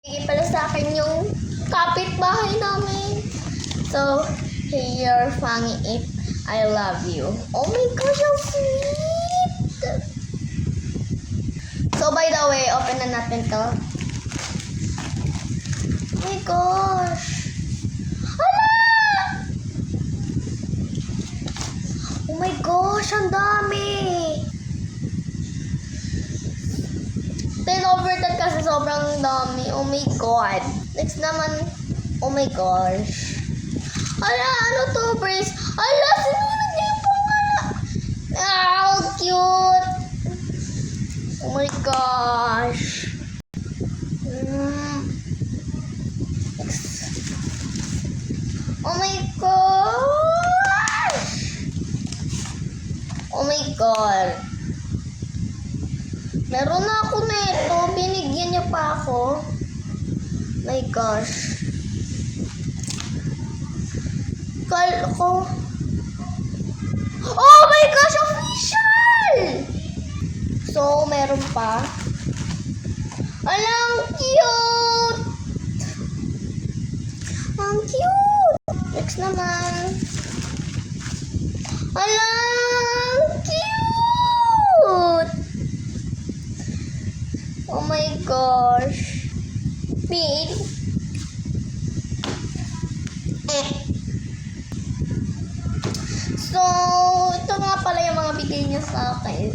Bigay pala sa akin yung kapitbahay namin. So, hey, you're funny if I love you. Oh my gosh, how sweet! So, by the way, open na natin to. Oh my gosh! Hala! Oh my gosh, ang dami! 10 over 10 kasi sobrang dami. Oh my god. Next naman, oh my gosh. Ala, ano to, brace? Ala, sinunod niya yung pangalan. Ah, cute. Oh my gosh. Next. Oh my gosh. Oh my god. Meron na ako nito. Binigyan niyo pa ako. My gosh. Kal ko. Oh my gosh, official! So, meron pa. Alang cute! Ang cute! Next naman. Alang cute! Oh my gosh. Big. So, ito nga pala yung mga bigay niya sa akin.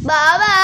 Bye-bye!